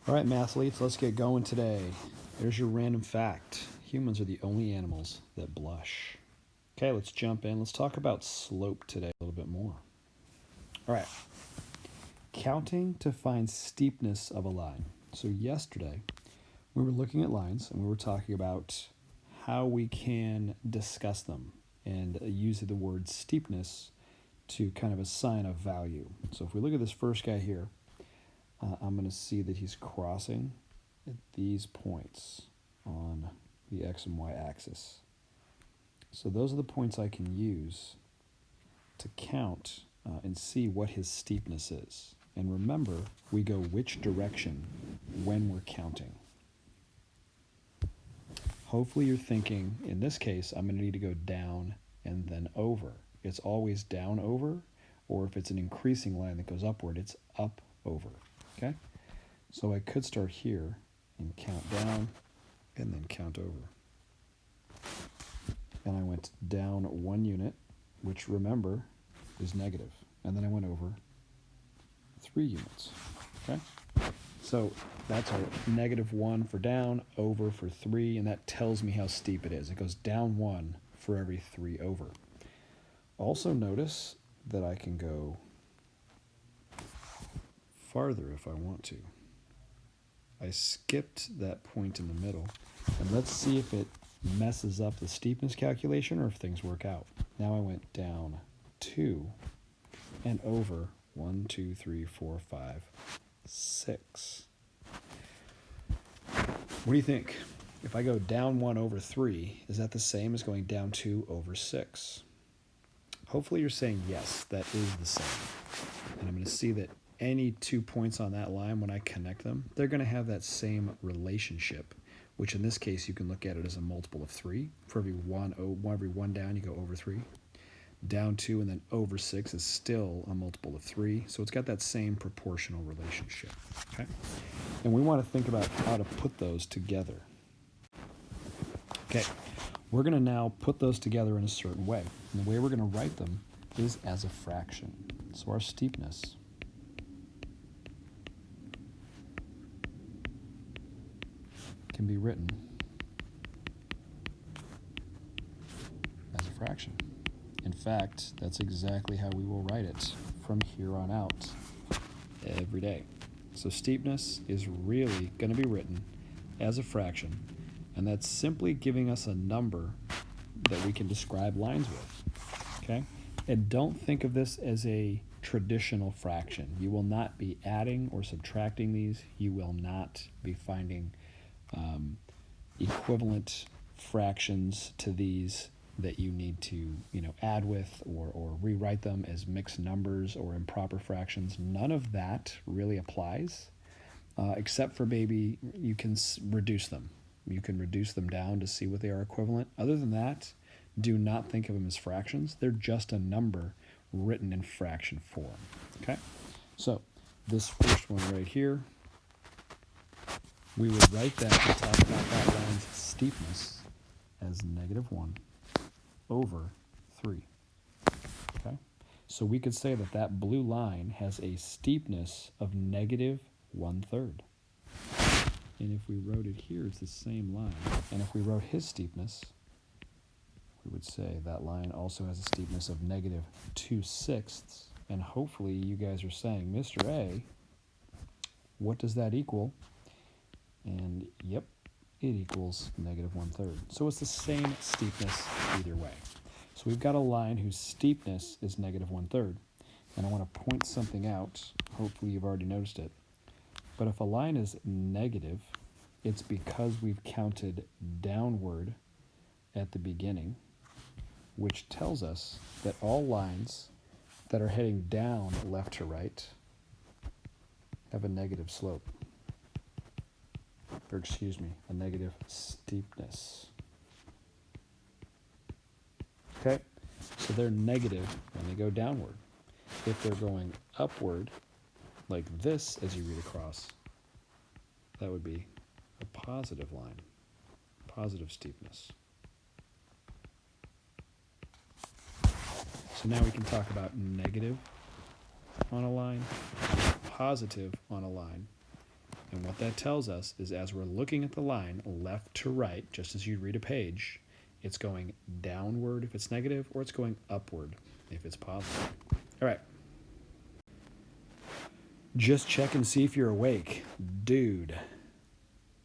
All right, mathletes, let's get going today. There's your random fact. Humans are the only animals that blush. Okay, let's jump in. Let's talk about slope today a little bit more. All right. Counting to find steepness of a line. So yesterday, we were looking at lines and we were talking about how we can discuss them and use the word steepness to kind of assign a value. So if we look at this first guy here, I'm going to see that he's crossing at these points on the X and Y axis. So those are the points I can use to count and see what his steepness is. And remember, we go which direction when we're counting. Hopefully you're thinking, in this case, I'm going to need to go down and then over. It's always down over, or if it's an increasing line that goes upward, it's up over. Okay? So I could start here and count down and then count over. And I went down 1 unit, which remember is negative. And then I went over 3 units. Okay? So that's our -1 for down, over for 3, and that tells me how steep it is. It goes down 1 for every 3 over. Also notice that I can go farther if I want to. I skipped that point in the middle, and let's see if it messes up the steepness calculation or if things work out. Now I went down 2 and over 1, 2, 3, 4, 5, 6. What do you think? If I go down 1 over 3, is that the same as going down 2 over 6? Hopefully you're saying yes, that is the same. And I'm going to see that any 2 points on that line, when I connect them, they're going to have that same relationship, which in this case you can look at it as a multiple of 3. For every one down, you go over 3. Down 2 and then over 6 is still a multiple of 3. So it's got that same proportional relationship. Okay? And we want to think about how to put those together. Okay, we're going to now put those together in a certain way. And the way we're going to write them is as a fraction. So our steepness can be written as a fraction. In fact, that's exactly how we will write it from here on out every day. So steepness is really going to be written as a fraction, and that's simply giving us a number that we can describe lines with. Okay? And don't think of this as a traditional fraction. You will not be adding or subtracting these. You will not be finding equivalent fractions to these that you need to add with or rewrite them as mixed numbers or improper fractions. None of that really applies, except for maybe you can reduce them. You can reduce them down to see what they are equivalent. Other than that, do not think of them as fractions. They're just a number written in fraction form. Okay? So this first one right here, we would write that and talk about that line's steepness as -1 over 3. Okay? So we could say that that blue line has a steepness of -1/3. And if we wrote it here, it's the same line. And if we wrote his steepness, we would say that line also has a steepness of -2/6. And hopefully you guys are saying, Mr. A, what does that equal? And yep, it equals -1/3. So it's the same steepness either way. So we've got a line whose steepness is -1/3. And I want to point something out. Hopefully you've already noticed it. But if a line is negative, it's because we've counted downward at the beginning, which tells us that all lines that are heading down left to right have a negative slope. Or excuse me, a negative steepness. Okay? So they're negative when they go downward. If they're going upward, like this as you read across, that would be a positive line, positive steepness. So now we can talk about negative on a line, positive on a line, And what that tells us is as we're looking at the line left to right, just as you'd read a page, it's going downward if it's negative, or it's going upward if it's positive. All right. Just check and see if you're awake. Dude,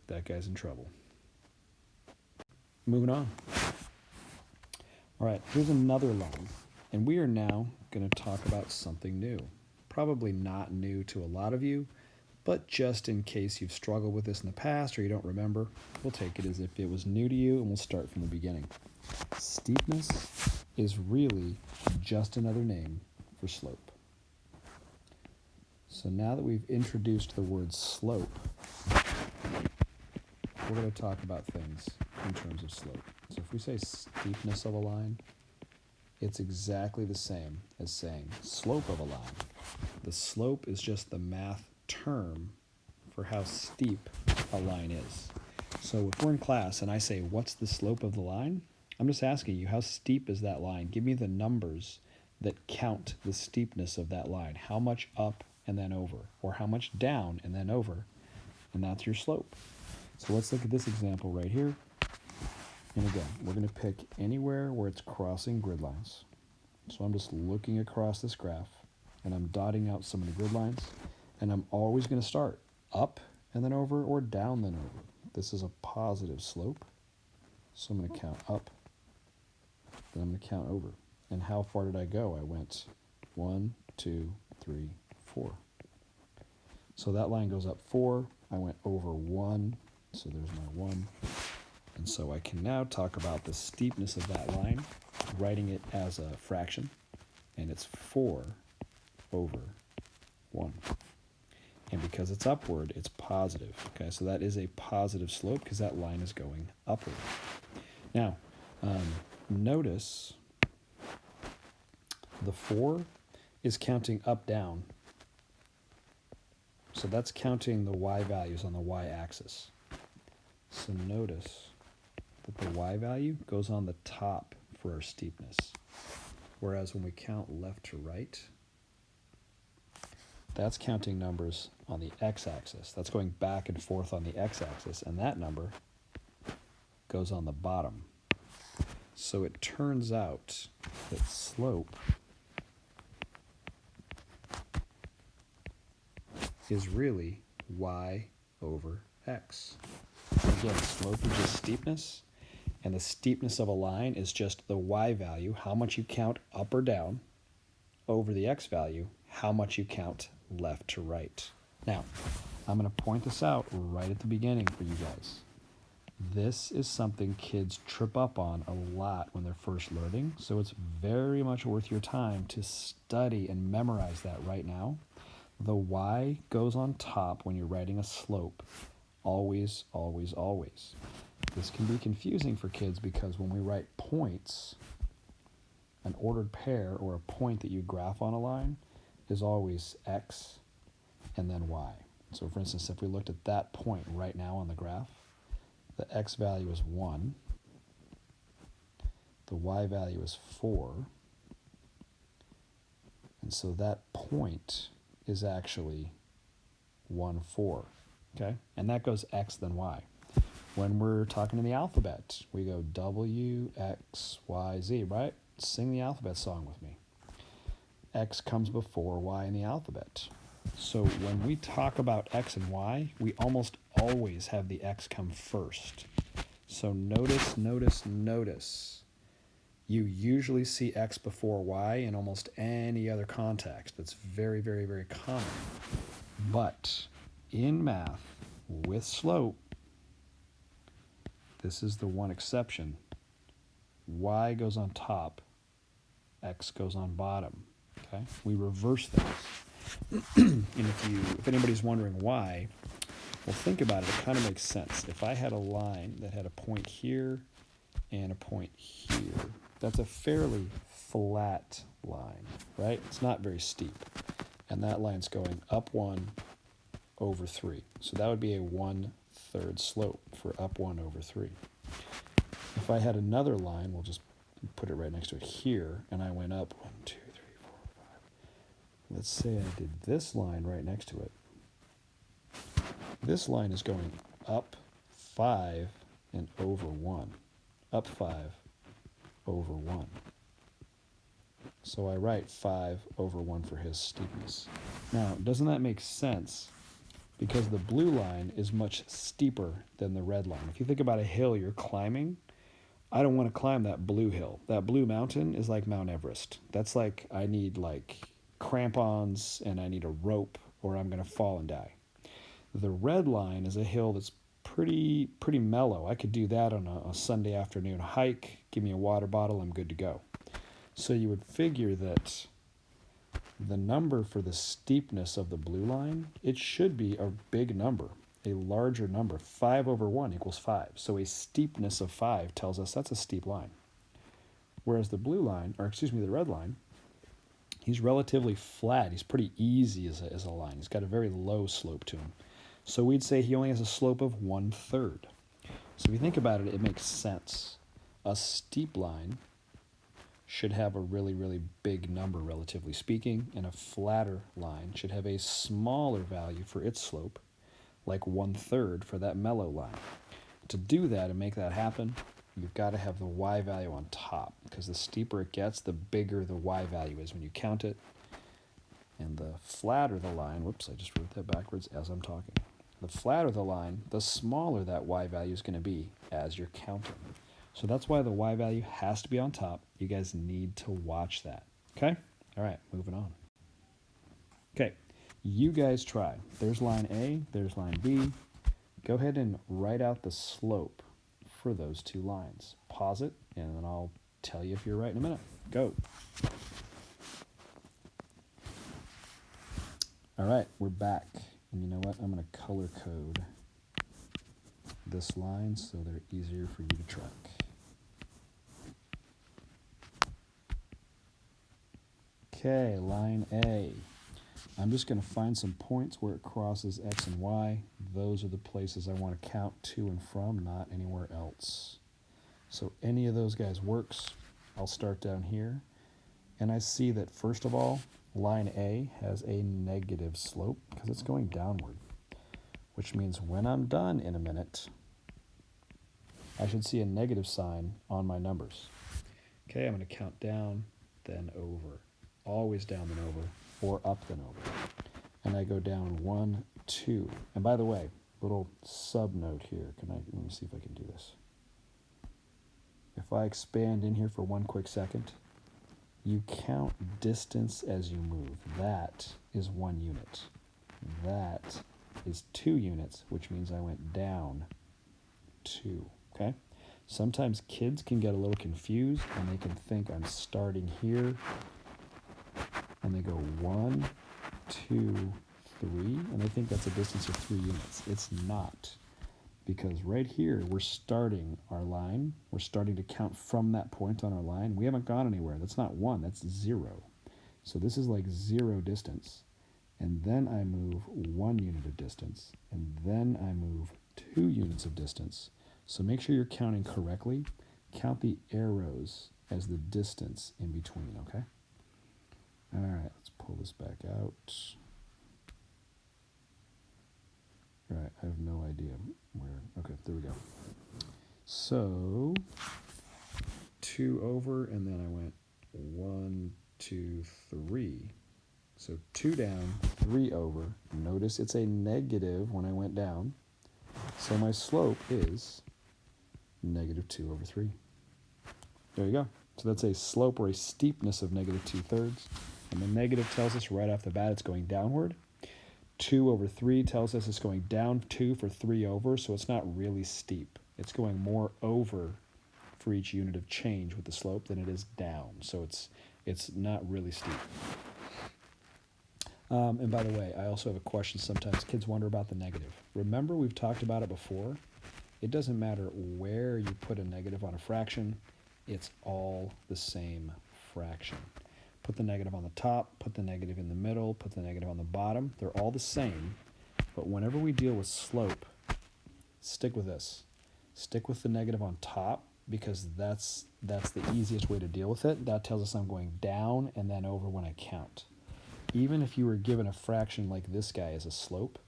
that guy's in trouble. Moving on. All right, here's another line. And we are now going to talk about something new. Probably not new to a lot of you, but just in case you've struggled with this in the past or you don't remember, we'll take it as if it was new to you, and we'll start from the beginning. Steepness is really just another name for slope. So now that we've introduced the word slope, we're going to talk about things in terms of slope. So if we say steepness of a line, it's exactly the same as saying slope of a line. The slope is just the math term for how steep a line is. So if we're in class and I say, what's the slope of the line? I'm just asking you, how steep is that line? Give me the numbers that count the steepness of that line. How much up and then over, or how much down and then over, and that's your slope. So let's look at this example right here. And again, we're going to pick anywhere where it's crossing grid lines. So I'm just looking across this graph, and I'm dotting out some of the grid lines, and I'm always going to start up and then over, or down then over. This is a positive slope, so I'm going to count up, then I'm going to count over. And how far did I go? I went 1, 2, 3, 4. So that line goes up 4. I went over 1, so there's my 1. And so I can now talk about the steepness of that line, writing it as a fraction, and it's 4 over 1. And because it's upward, it's positive. Okay, so that is a positive slope because that line is going upward. Now, notice the 4 is counting up, down. So that's counting the y values on the y-axis. So notice that the y value goes on the top for our steepness. Whereas when we count left to right, that's counting numbers on the x-axis. That's going back and forth on the x-axis, and that number goes on the bottom. So it turns out that slope is really y over x. Again, slope is just steepness, and the steepness of a line is just the y value, how much you count up or down, over the x value, how much you count left to right. Now, I'm going to point this out right at the beginning for you guys. This is something kids trip up on a lot when they're first learning, so it's very much worth your time to study and memorize that right now. The y goes on top when you're writing a slope. Always, always, always. This can be confusing for kids because when we write points, an ordered pair or a point that you graph on a line is always x and then y. So for instance, if we looked at that point right now on the graph, the x value is 1, the y value is 4, and so that point is actually 1, 4. Okay, and that goes x then y. When we're talking in the alphabet, we go W, X, Y, Z, right? Sing the alphabet song with me. X comes before Y in the alphabet. So when we talk about X and Y, we almost always have the X come first. So notice, notice, notice. You usually see X before Y in almost any other context. That's very, very, very common. But in math, with slope, this is the one exception. Y goes on top, X goes on bottom. Okay? We reverse things. And if anybody's wondering why, well, think about it. It kind of makes sense. If I had a line that had a point here and a point here, that's a fairly flat line, right? It's not very steep. And that line's going up 1 over 3. So that would be a 1/3 slope for up 1 over 3. If I had another line, we'll just put it right next to it here, and I went up 1, 2, 3, 4, 5. Let's say I did this line right next to it. This line is going up 5 and over 1. Up 5 over 1. So I write 5 over 1 for his steepness. Now, doesn't that make sense? Because the blue line is much steeper than the red line. If you think about a hill you're climbing, I don't want to climb that blue hill. That blue mountain is like Mount Everest. That's like I need like crampons and I need a rope or I'm going to fall and die. The red line is a hill that's pretty mellow. I could do that on a Sunday afternoon hike. Give me a water bottle, I'm good to go. So you would figure that the number for the steepness of the blue line, it should be a big number, a larger number. 5 over 1 equals 5. So a steepness of 5 tells us that's a steep line. Whereas the blue line, or excuse me, the red line, he's relatively flat. He's pretty easy as a line. He's got a very low slope to him. So we'd say he only has a slope of 1/3. So if you think about it, it makes sense. A steep line should have a really big number, relatively speaking, and a flatter line should have a smaller value for its slope, like 1/3 for that mellow line. To do that and make that happen, you've got to have the y value on top, because the steeper it gets, the bigger the y value is when you count it. And the flatter the line, whoops, I just wrote that backwards as I'm talking. The flatter the line, the smaller that y value is going to be as you're counting. So that's why the y value has to be on top. You guys need to watch that. Okay? All right, moving on. Okay, you guys try. There's line A, there's line B. Go ahead and write out the slope for those two lines. Pause it, and then I'll tell you if you're right in a minute. Go. All right, we're back. And you know what? I'm going to color code this line so they're easier for you to track. Okay, line A. I'm just going to find some points where it crosses X and Y. Those are the places I want to count to and from, not anywhere else. So any of those guys works. I'll start down here. And I see that, first of all, line A has a negative slope because it's going downward, which means when I'm done in a minute, I should see a negative sign on my numbers. Okay, I'm going to count down, then over. Always down, then over, or up, then over. And I go down 1, 2. And by the way, little sub note here. Let me see if I can do this. If I expand in here for one quick second, you count distance as you move. That is 1 unit. That is 2 units, which means I went down 2, okay? Sometimes kids can get a little confused and they can think I'm starting here and they go 1, 2, 3, and they think that's a distance of 3 units. It's not, because right here we're starting our line. We're starting to count from that point on our line. We haven't gone anywhere. That's not 1, that's 0. So this is like 0 distance. And then I move 1 unit of distance. And then I move 2 units of distance. So make sure you're counting correctly. Count the arrows as the distance in between, okay? All right, let's pull this back out. All right, I have no idea where. Okay, there we go. So 2 over, and then I went 1, 2, 3. So 2 down, 3 over. Notice it's a negative when I went down. So my slope is negative 2 over 3. There you go. So that's a slope or a steepness of negative 2/3. And the negative tells us right off the bat it's going downward. 2 over 3 tells us it's going down 2 for 3 over, so it's not really steep. It's going more over for each unit of change with the slope than it is down. So it's not really steep. And by the way, I also have a question. Sometimes kids wonder about the negative. Remember, we've talked about it before. It doesn't matter where you put a negative on a fraction. It's all the same fraction. Put the negative on the top, put the negative in the middle, put the negative on the bottom. They're all the same. But whenever we deal with slope, stick with this. Stick with the negative on top, because that's the easiest way to deal with it. That tells us I'm going down and then over when I count. Even if you were given a fraction like this guy as a slope,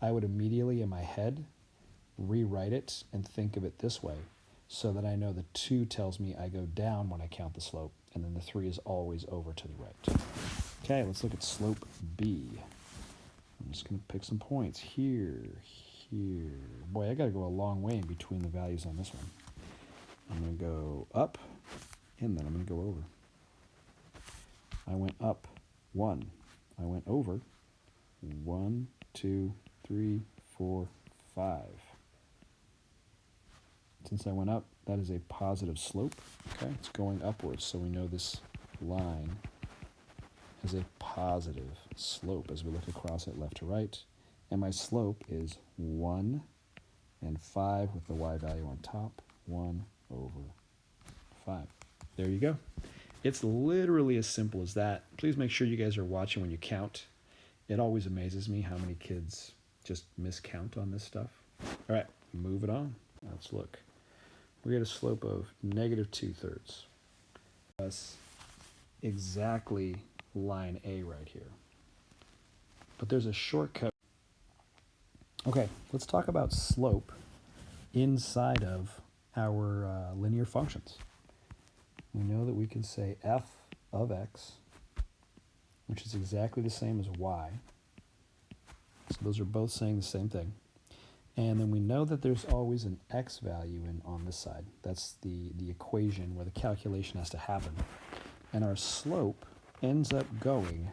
I would immediately in my head rewrite it and think of it this way so that I know the 2 tells me I go down when I count the slope, and then the 3 is always over to the right. Okay, let's look at slope B. I'm just going to pick some points here, here. Boy, I got to go a long way in between the values on this one. I'm going to go up, and then I'm going to go over. I went up 1. I went over 1, 2, 3, 4, 5. Since I went up, that is a positive slope. Okay, it's going upwards, so we know this line has a positive slope as we look across it left to right. And my slope is 1 and 5 with the y value on top, 1 over 5. There you go. It's literally as simple as that. Please make sure you guys are watching when you count. It always amazes me how many kids just miscount on this stuff. All right, move it on. Let's look. We get a slope of -2/3. That's exactly line A right here. But there's a shortcut. Okay, let's talk about slope inside of our linear functions. We know that we can say f of x, which is exactly the same as y. So those are both saying the same thing. And then we know that there's always an x value on this side. That's the equation where the calculation has to happen. And our slope ends up going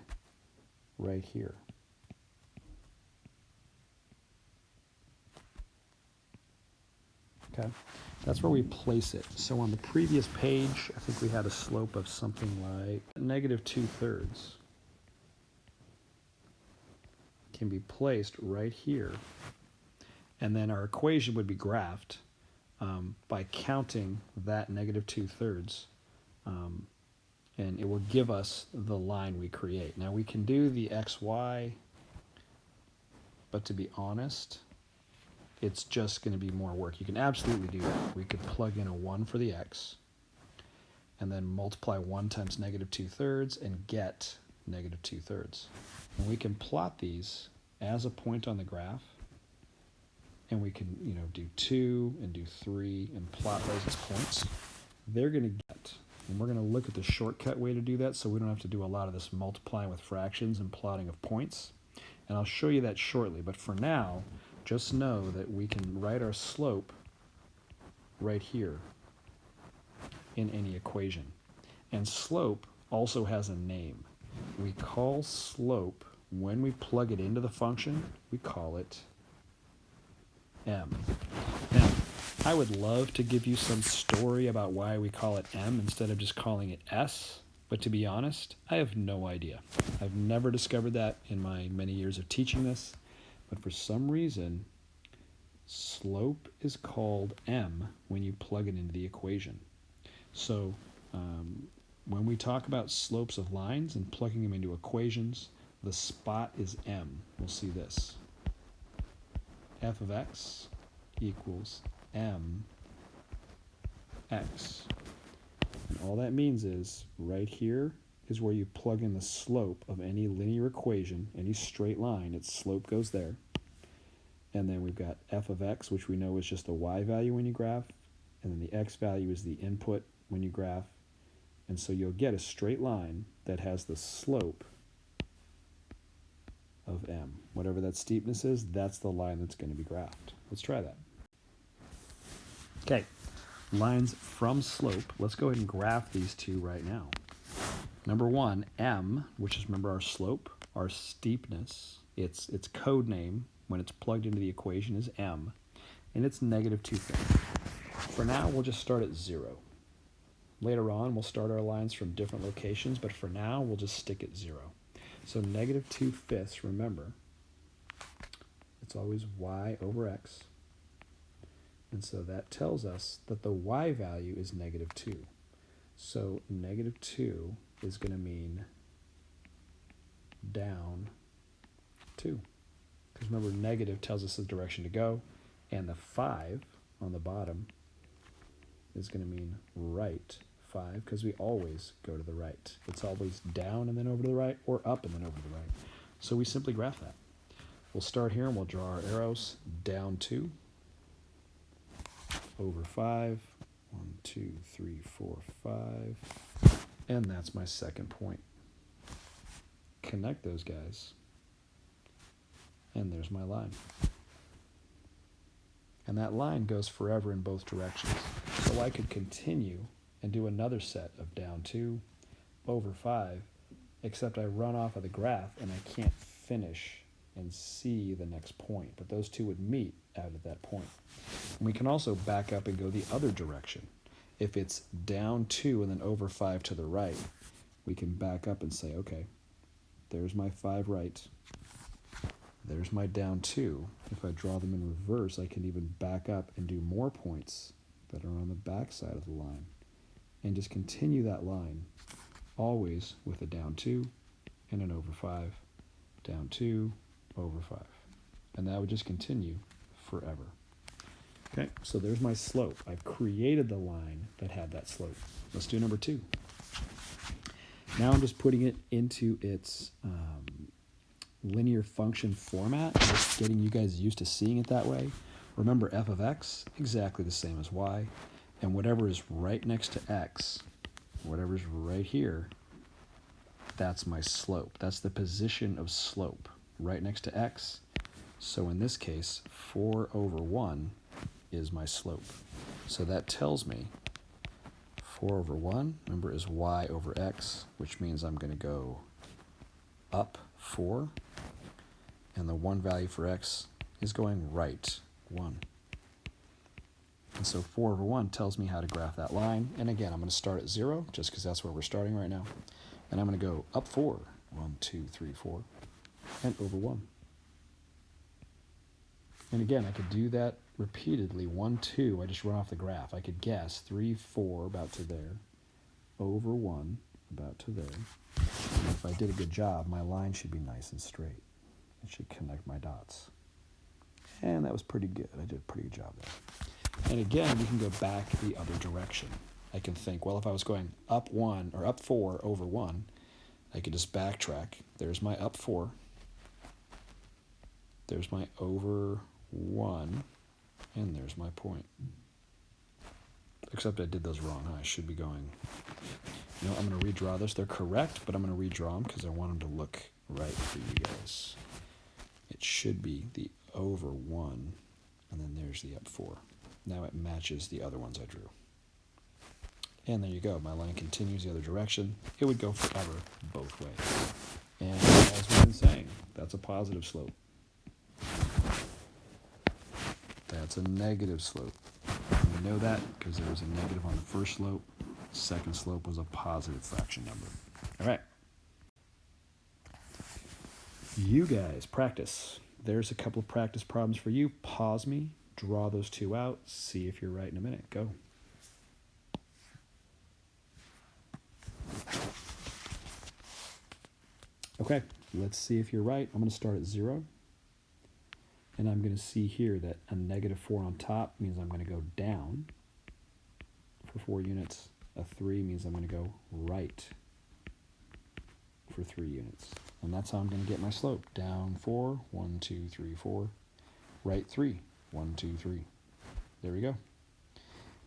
right here. Okay, that's where we place it. So on the previous page, I think we had a slope of something like -2/3 can be placed right here. And then our equation would be graphed by counting that -2/3. And it will give us the line we create. Now we can do the xy, but to be honest, it's just going to be more work. You can absolutely do that. We could plug in a 1 for the x, and then multiply 1 times -2/3 and get -2/3. And we can plot these as a point on the graph, and we can do 2 and do 3 and plot those as points. They're going to get, and we're going to look at the shortcut way to do that so we don't have to do a lot of this multiplying with fractions and plotting of points. And I'll show you that shortly, but for now, just know that we can write our slope right here in any equation. And slope also has a name. We call slope, when we plug it into the function, we call it m. Now, I would love to give you some story about why we call it m instead of just calling it s, but to be honest, I have no idea. I've never discovered that in my many years of teaching this. But for some reason, slope is called m when you plug it into the equation. So when we talk about slopes of lines and plugging them into equations, the spot is m. We'll see this. F of x equals m x. And all that means is right here is where you plug in the slope of any linear equation, any straight line, its slope goes there. And then we've got f of x, which we know is just the y value when you graph, and then the x value is the input when you graph. And so you'll get a straight line that has the slope of m. Whatever that steepness is, that's the line that's going to be graphed. Let's try that. Okay, lines from slope. Let's go ahead and graph these two right now. Number 1, m, which is, remember, our slope, our steepness. Its code name when it's plugged into the equation is m, and it's -2/5. For now, we'll just start at 0. Later on, we'll start our lines from different locations, but for now, we'll just stick at 0. So -2/5, remember, it's always y over x. And so that tells us that the y value is -2. So -2 is going to mean down 2. Because remember, negative tells us the direction to go, and the 5 on the bottom is going to mean right 5, because we always go to the right. It's always down and then over to the right, or up and then over to the right. So we simply graph that. We'll start here and we'll draw our arrows. Down 2, over 5, 1, 2, 3, 4, 5, and that's my second point. Connect those guys, and there's my line. And that line goes forever in both directions. So I could continue and do another set of down 2, over 5, except I run off of the graph and I can't finish and see the next point. But those two would meet out at that point. And we can also back up and go the other direction. If it's down 2 and then over 5 to the right, we can back up and say, okay, there's my 5 right. There's my down 2. If I draw them in reverse, I can even back up and do more points that are on the back side of the line. And just continue that line, always with a down 2 and an over 5, down 2, over 5. And that would just continue forever. Okay, so there's my slope. I've created the line that had that slope. Let's do number 2. Now I'm just putting it into its linear function format, just getting you guys used to seeing it that way. Remember, f of x, exactly the same as y, and whatever is right next to x, whatever's right here, that's my slope. That's the position of slope, right next to x. So in this case, 4 over 1 is my slope. So that tells me 4 over 1, remember, is y over x, which means I'm going to go up 4, and the 1 value for x is going right 1. And so 4 over 1 tells me how to graph that line. And again, I'm going to start at 0, just because that's where we're starting right now. And I'm going to go up 4, 1, 2, 3, 4, and over 1. And again, I could do that repeatedly. 1, 2, I just run off the graph. I could guess 3, 4, about to there, over 1, about to there. And if I did a good job, my line should be nice and straight. It should connect my dots. And that was pretty good. I did a pretty good job there. And again, we can go back the other direction. I can think, well, if I was going up 1 or up 4 over 1, I could just backtrack. There's my up 4. There's my over 1. And there's my point. Except I did those wrong. I should be going, I'm going to redraw those. They're correct, but I'm going to redraw them because I want them to look right for you guys. It should be the over 1, and then there's the up 4. Now it matches the other ones I drew. And there you go. My line continues the other direction. It would go forever both ways. And as we've been saying, that's a positive slope. That's a negative slope. We know that because there was a negative on the first slope. Second slope was a positive fraction number. All right. You guys practice. There's a couple of practice problems for you. Pause me, draw those two out, see if you're right in a minute. Go. Okay, let's see if you're right. I'm going to start at 0. And I'm going to see here that a negative 4 on top means I'm going to go down for 4 units. A 3 means I'm going to go right for 3 units. And that's how I'm going to get my slope. Down 4, 1, 2, 3, 4. Right 3, 1, 2, 3. There we go.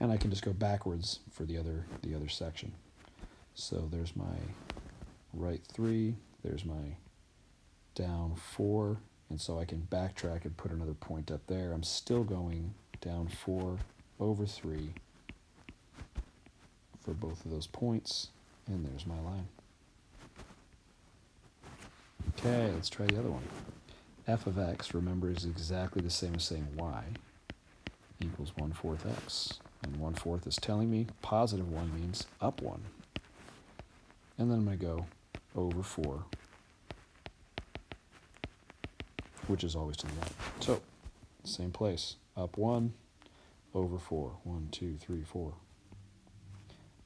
And I can just go backwards for the other section. So there's my right 3, there's my down 4, and so I can backtrack and put another point up there. I'm still going down 4 over 3 for both of those points, and there's my line. Okay, let's try the other one. F of x, remember, is exactly the same as saying y equals 1/4 x. And 1/4 is telling me positive 1 means up 1. And then I'm going to go over 4, which is always to the right. So, same place. Up 1, over 4. 1, 2, 3, 4.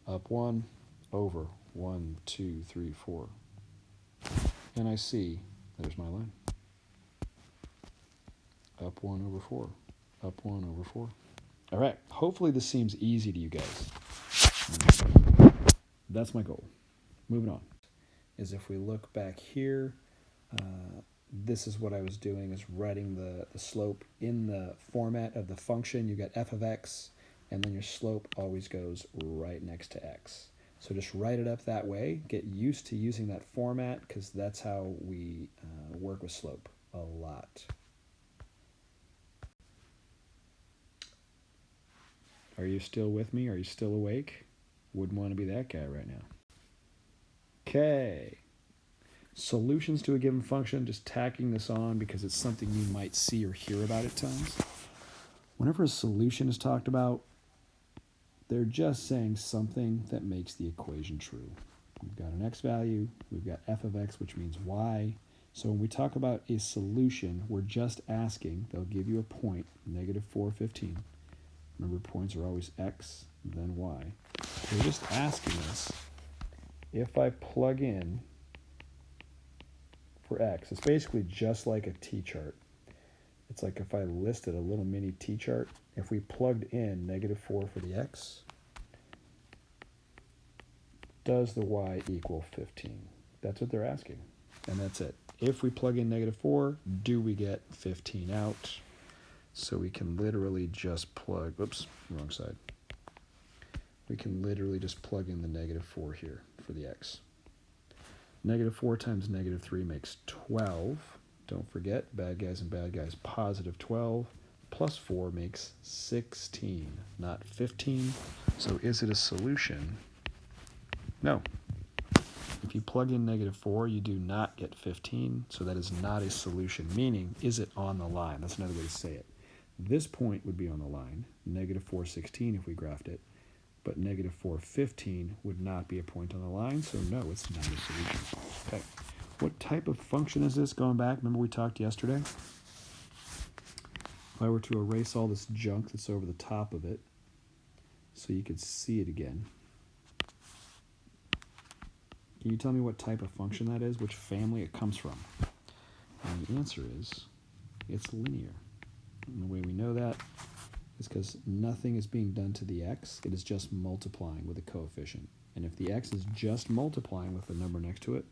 Up 1, over 1, 2, 3, 4. And I see, there's my line. Up 1 over 4. Up 1 over 4. All right, hopefully this seems easy to you guys. That's my goal. Moving on. Is if we look back here, this is what I was doing, is writing the slope in the format of the function. You got f of x, and then your slope always goes right next to x. So just write it up that way. Get used to using that format, because that's how we work with slope a lot. Are you still with me? Are you still awake? Wouldn't want to be that guy right now. Okay. Solutions to a given function, just tacking this on because it's something you might see or hear about at times. Whenever a solution is talked about, they're just saying something that makes the equation true. We've got an x value, we've got f of x, which means y. So when we talk about a solution, we're just asking, they'll give you a point, negative 4, 15. Remember, points are always x, then y. They're just asking us, if I plug in for x, it's basically just like a t-chart. It's like if I listed a little mini t-chart, if we plugged in negative 4 for the x, does the y equal 15? That's what they're asking, and that's it. If we plug in negative 4, do we get 15 out? So we can literally just plug, oops, wrong side. We can literally just plug in the negative 4 here for the x. Negative 4 times negative 3 makes 12. Don't forget, bad guys and bad guys, positive 12. Plus 4 makes 16, not 15. So is it a solution? No. If you plug in negative 4, you do not get 15, so that is not a solution. Meaning, is it on the line? That's another way to say it. This point would be on the line, negative 4, 16 if we graphed it, but negative 4, 15 would not be a point on the line, so no, it's not a solution. Okay, what type of function is this? Going back, remember we talked yesterday? If I were to erase all this junk that's over the top of it, so you could see it again, can you tell me what type of function that is, which family it comes from? And the answer is, it's linear. And the way we know that is because nothing is being done to the x, it is just multiplying with a coefficient. And if the x is just multiplying with the number next to it,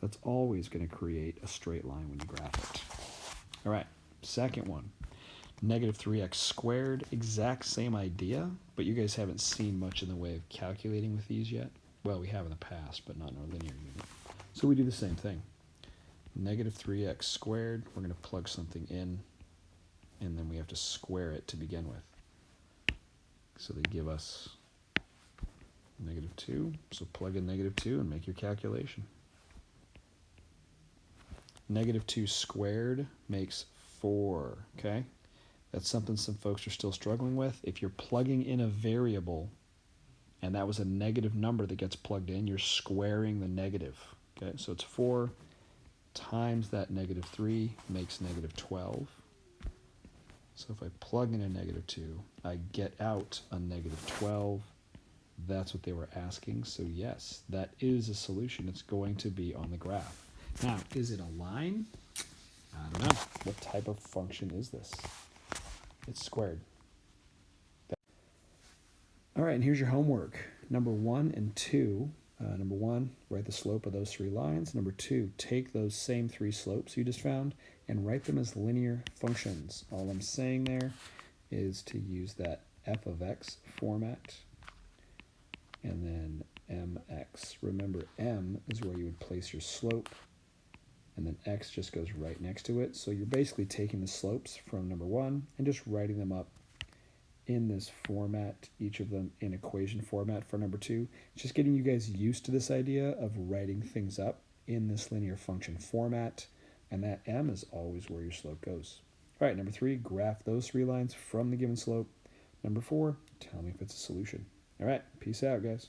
that's always going to create a straight line when you graph it. All right, second one, negative 3x squared, exact same idea, but you guys haven't seen much in the way of calculating with these yet. Well, we have in the past, but not in our linear unit. So we do the same thing. Negative 3x squared, we're going to plug something in, and then we have to square it to begin with. So they give us negative 2, so plug in negative 2 and make your calculation. Negative 2 squared makes 4, okay? That's something some folks are still struggling with. If you're plugging in a variable, and that was a negative number that gets plugged in, you're squaring the negative, okay? So it's 4 times that negative 3 makes negative 12. So if I plug in a negative 2, I get out a negative 12. That's what they were asking. So yes, that is a solution. It's going to be on the graph. Now, is it a line? I don't know. What type of function is this? It's squared. All right, and here's your homework. Number 1 and 2. Number 1, write the slope of those 3 lines. Number 2, take those same 3 slopes you just found and write them as linear functions. All I'm saying there is to use that f of x format and then mx. Remember, m is where you would place your slope, and then x just goes right next to it. So you're basically taking the slopes from number 1 and just writing them up in this format, each of them in equation format for number 2. It's just getting you guys used to this idea of writing things up in this linear function format, and that m is always where your slope goes. All right, number 3, graph those 3 lines from the given slope. Number 4, tell me if it's a solution. All right, peace out, guys.